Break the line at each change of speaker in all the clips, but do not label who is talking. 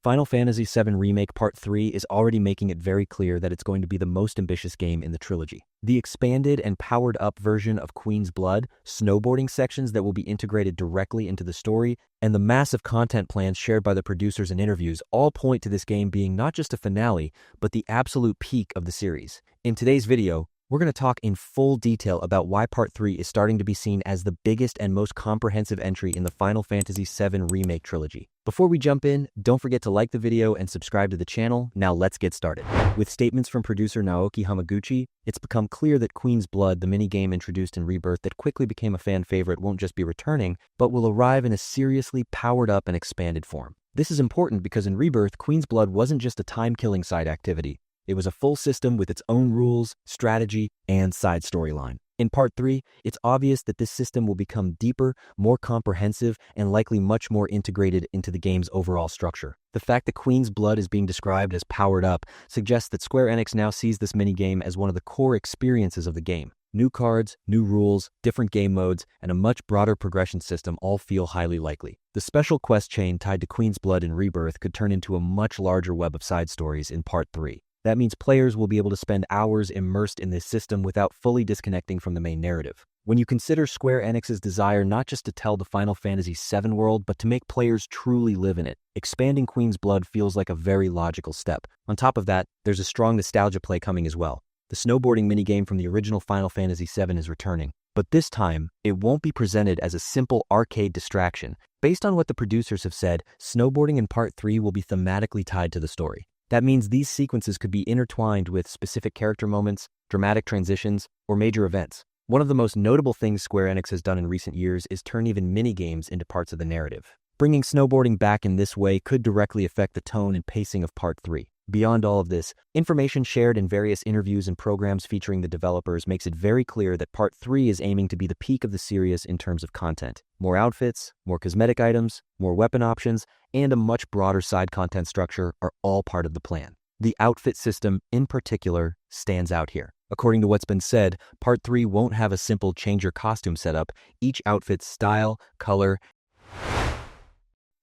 Final Fantasy VII Remake Part 3 is already making it very clear that it's going to be the most ambitious game in the trilogy. The expanded and powered-up version of Queen's Blood, snowboarding sections that will be integrated directly into the story, and the massive content plans shared by the producers in interviews all point to this game being not just a finale, but the absolute peak of the series. In today's video, we're going to talk in full detail about why Part 3 is starting to be seen as the biggest and most comprehensive entry in the Final Fantasy VII Remake trilogy. Before we jump in, don't forget to like the video and subscribe to the channel. Now let's get started. With statements from producer Naoki Hamaguchi, it's become clear that Queen's Blood, the minigame introduced in Rebirth that quickly became a fan favorite, won't just be returning, but will arrive in a seriously powered up and expanded form. This is important because in Rebirth, Queen's Blood wasn't just a time-killing side activity. It was a full system with its own rules, strategy, and side storyline. In Part 3, it's obvious that this system will become deeper, more comprehensive, and likely much more integrated into the game's overall structure. The fact that Queen's Blood is being described as powered up suggests that Square Enix now sees this minigame as one of the core experiences of the game. New cards, new rules, different game modes, and a much broader progression system all feel highly likely. The special quest chain tied to Queen's Blood in Rebirth could turn into a much larger web of side stories in Part 3. That means players will be able to spend hours immersed in this system without fully disconnecting from the main narrative. When you consider Square Enix's desire not just to tell the Final Fantasy VII world, but to make players truly live in it, expanding Queen's Blood feels like a very logical step. On top of that, there's a strong nostalgia play coming as well. The snowboarding minigame from the original Final Fantasy VII is returning, but this time, it won't be presented as a simple arcade distraction. Based on what the producers have said, snowboarding in Part 3 will be thematically tied to the story. That means these sequences could be intertwined with specific character moments, dramatic transitions, or major events. One of the most notable things Square Enix has done in recent years is turn even minigames into parts of the narrative. Bringing snowboarding back in this way could directly affect the tone and pacing of Part 3. Beyond all of this, information shared in various interviews and programs featuring the developers makes it very clear that Part 3 is aiming to be the peak of the series in terms of content. More outfits, more cosmetic items, more weapon options, and a much broader side content structure are all part of the plan. The outfit system, in particular, stands out here. According to what's been said, Part 3 won't have a simple change your costume setup. Each outfit's style, color,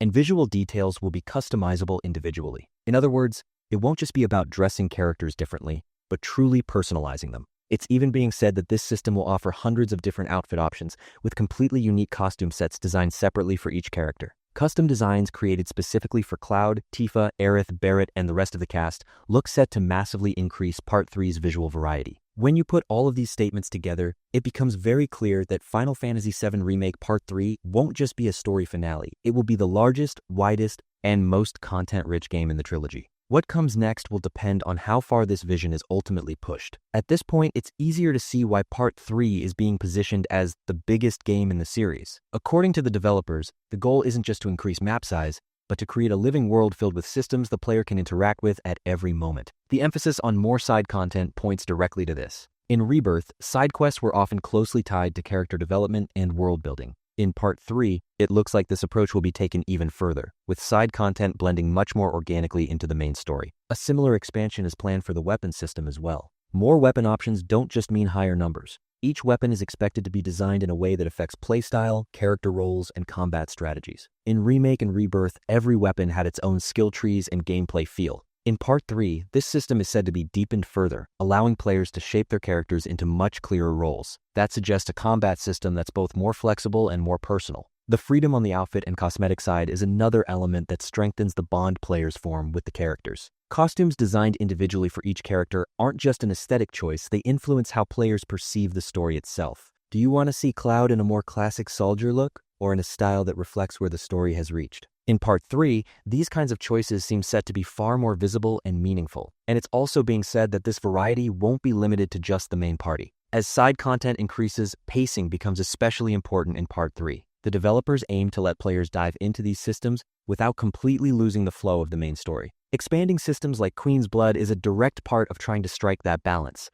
and visual details will be customizable individually. In other words, it won't just be about dressing characters differently, but truly personalizing them. It's even being said that this system will offer hundreds of different outfit options, with completely unique costume sets designed separately for each character. Custom designs created specifically for Cloud, Tifa, Aerith, Barret, and the rest of the cast look set to massively increase Part 3's visual variety. When you put all of these statements together, it becomes very clear that Final Fantasy VII Remake Part 3 won't just be a story finale. It will be the largest, widest, and most content-rich game in the trilogy. What comes next will depend on how far this vision is ultimately pushed. At this point, it's easier to see why Part 3 is being positioned as the biggest game in the series. According to the developers, the goal isn't just to increase map size, but to create a living world filled with systems the player can interact with at every moment. The emphasis on more side content points directly to this. In Rebirth, side quests were often closely tied to character development and world building. In Part 3, it looks like this approach will be taken even further, with side content blending much more organically into the main story. A similar expansion is planned for the weapon system as well. More weapon options don't just mean higher numbers. Each weapon is expected to be designed in a way that affects playstyle, character roles, and combat strategies. In Remake and Rebirth, every weapon had its own skill trees and gameplay feel. In Part 3, this system is said to be deepened further, allowing players to shape their characters into much clearer roles. That suggests a combat system that's both more flexible and more personal. The freedom on the outfit and cosmetic side is another element that strengthens the bond players form with the characters. Costumes designed individually for each character aren't just an aesthetic choice, they influence how players perceive the story itself. Do you want to see Cloud in a more classic soldier look, or in a style that reflects where the story has reached? In Part 3, these kinds of choices seem set to be far more visible and meaningful, and it's also being said that this variety won't be limited to just the main party. As side content increases, pacing becomes especially important in Part 3. The developers aim to let players dive into these systems without completely losing the flow of the main story. Expanding systems like Queen's Blood is a direct part of trying to strike that balance.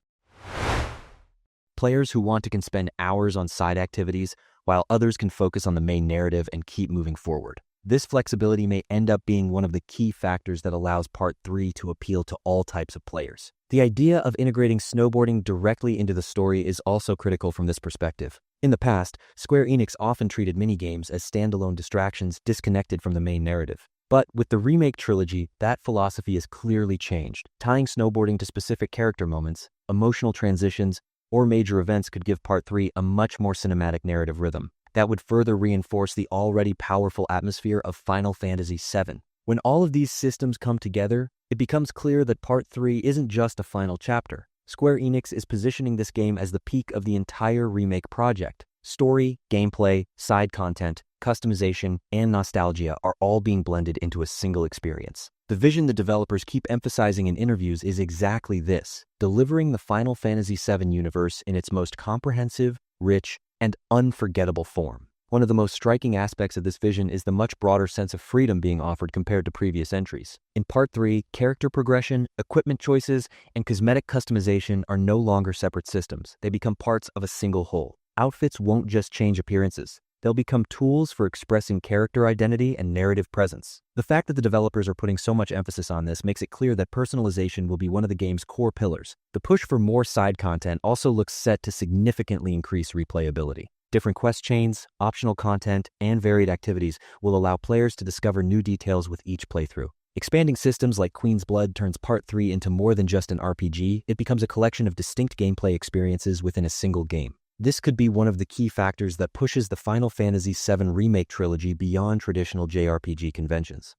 Players who want can spend hours on side activities, while others can focus on the main narrative and keep moving forward. This flexibility may end up being one of the key factors that allows Part 3 to appeal to all types of players. The idea of integrating snowboarding directly into the story is also critical from this perspective. In the past, Square Enix often treated minigames as standalone distractions disconnected from the main narrative. But with the remake trilogy, that philosophy is clearly changed. Tying snowboarding to specific character moments, emotional transitions, or major events could give Part 3 a much more cinematic narrative rhythm that would further reinforce the already powerful atmosphere of Final Fantasy VII. When all of these systems come together, it becomes clear that Part 3 isn't just a final chapter. Square Enix is positioning this game as the peak of the entire remake project. Story, gameplay, side content, customization, and nostalgia are all being blended into a single experience. The vision the developers keep emphasizing in interviews is exactly this: delivering the Final Fantasy VII universe in its most comprehensive, rich, and unforgettable form. One of the most striking aspects of this vision is the much broader sense of freedom being offered compared to previous entries. In Part 3, character progression, equipment choices, and cosmetic customization are no longer separate systems. They become parts of a single whole. Outfits won't just change appearances. They'll become tools for expressing character identity and narrative presence. The fact that the developers are putting so much emphasis on this makes it clear that personalization will be one of the game's core pillars. The push for more side content also looks set to significantly increase replayability. Different quest chains, optional content, and varied activities will allow players to discover new details with each playthrough. Expanding systems like Queen's Blood turns Part 3 into more than just an RPG. It becomes a collection of distinct gameplay experiences within a single game. This could be one of the key factors that pushes the Final Fantasy VII Remake trilogy beyond traditional JRPG conventions.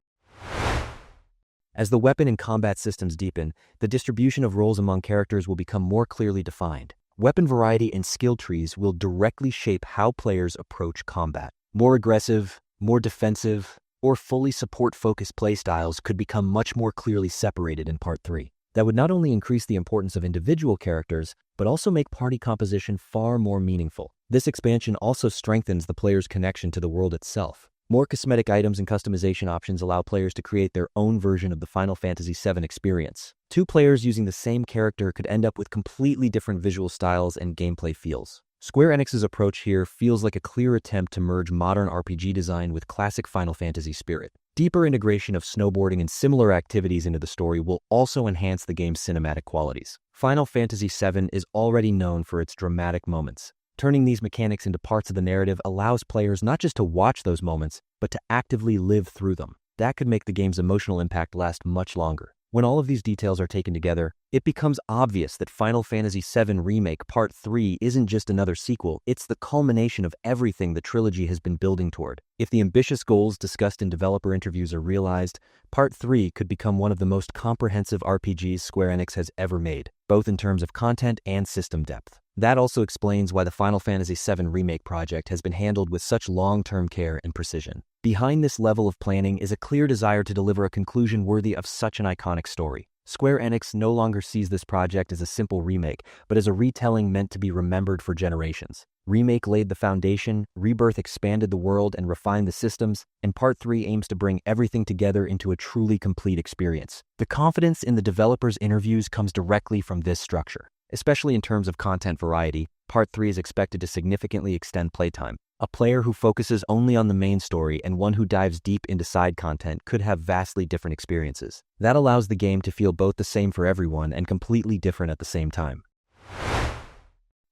As the weapon and combat systems deepen, the distribution of roles among characters will become more clearly defined. Weapon variety and skill trees will directly shape how players approach combat. More aggressive, more defensive, or fully support-focused playstyles could become much more clearly separated in Part 3. That would not only increase the importance of individual characters, but also make party composition far more meaningful. This expansion also strengthens the player's connection to the world itself. More cosmetic items and customization options allow players to create their own version of the Final Fantasy VII experience. Two players using the same character could end up with completely different visual styles and gameplay feels. Square Enix's approach here feels like a clear attempt to merge modern RPG design with classic Final Fantasy spirit. Deeper integration of snowboarding and similar activities into the story will also enhance the game's cinematic qualities. Final Fantasy VII is already known for its dramatic moments. Turning these mechanics into parts of the narrative allows players not just to watch those moments, but to actively live through them. That could make the game's emotional impact last much longer. When all of these details are taken together, it becomes obvious that Final Fantasy VII Remake Part 3 isn't just another sequel, it's the culmination of everything the trilogy has been building toward. If the ambitious goals discussed in developer interviews are realized, Part 3 could become one of the most comprehensive RPGs Square Enix has ever made, both in terms of content and system depth. That also explains why the Final Fantasy VII Remake project has been handled with such long-term care and precision. Behind this level of planning is a clear desire to deliver a conclusion worthy of such an iconic story. Square Enix no longer sees this project as a simple remake, but as a retelling meant to be remembered for generations. Remake laid the foundation, Rebirth expanded the world and refined the systems, and Part 3 aims to bring everything together into a truly complete experience. The confidence in the developers' interviews comes directly from this structure. Especially in terms of content variety, Part 3 is expected to significantly extend playtime. A player who focuses only on the main story and one who dives deep into side content could have vastly different experiences. That allows the game to feel both the same for everyone and completely different at the same time.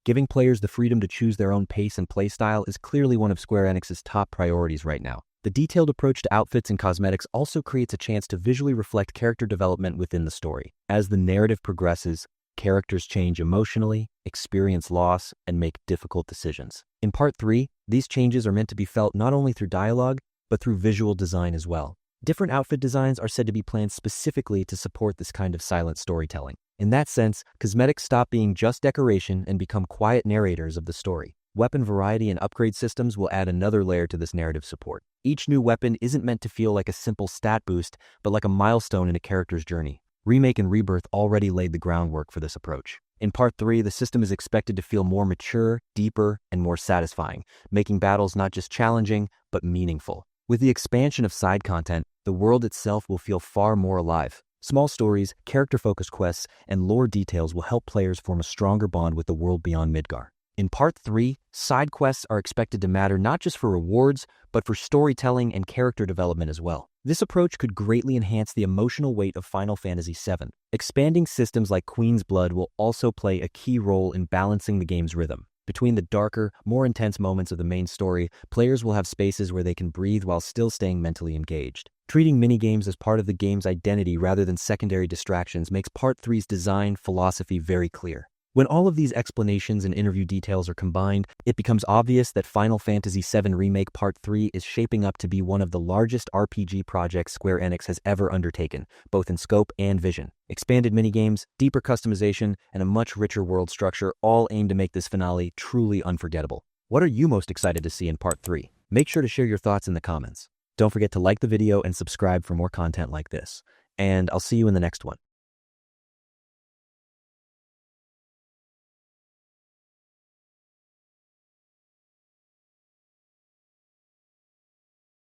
Giving players the freedom to choose their own pace and playstyle is clearly one of Square Enix's top priorities right now. The detailed approach to outfits and cosmetics also creates a chance to visually reflect character development within the story. As the narrative progresses, characters change emotionally, experience loss, and make difficult decisions. In Part 3, these changes are meant to be felt not only through dialogue, but through visual design as well. Different outfit designs are said to be planned specifically to support this kind of silent storytelling. In that sense, cosmetics stop being just decoration and become quiet narrators of the story. Weapon variety and upgrade systems will add another layer to this narrative support. Each new weapon isn't meant to feel like a simple stat boost, but like a milestone in a character's journey. Remake and Rebirth already laid the groundwork for this approach. In Part 3, the system is expected to feel more mature, deeper, and more satisfying, making battles not just challenging, but meaningful. With the expansion of side content, the world itself will feel far more alive. Small stories, character-focused quests, and lore details will help players form a stronger bond with the world beyond Midgar. In Part 3, side quests are expected to matter not just for rewards, but for storytelling and character development as well. This approach could greatly enhance the emotional weight of Final Fantasy VII. Expanding systems like Queen's Blood will also play a key role in balancing the game's rhythm. Between the darker, more intense moments of the main story, players will have spaces where they can breathe while still staying mentally engaged. Treating minigames as part of the game's identity rather than secondary distractions makes Part 3's design philosophy very clear. When all of these explanations and interview details are combined, it becomes obvious that Final Fantasy VII Remake Part 3 is shaping up to be one of the largest RPG projects Square Enix has ever undertaken, both in scope and vision. Expanded minigames, deeper customization, and a much richer world structure all aim to make this finale truly unforgettable. What are you most excited to see in Part 3? Make sure to share your thoughts in the comments. Don't forget to like the video and subscribe for more content like this. And I'll see you in the next one.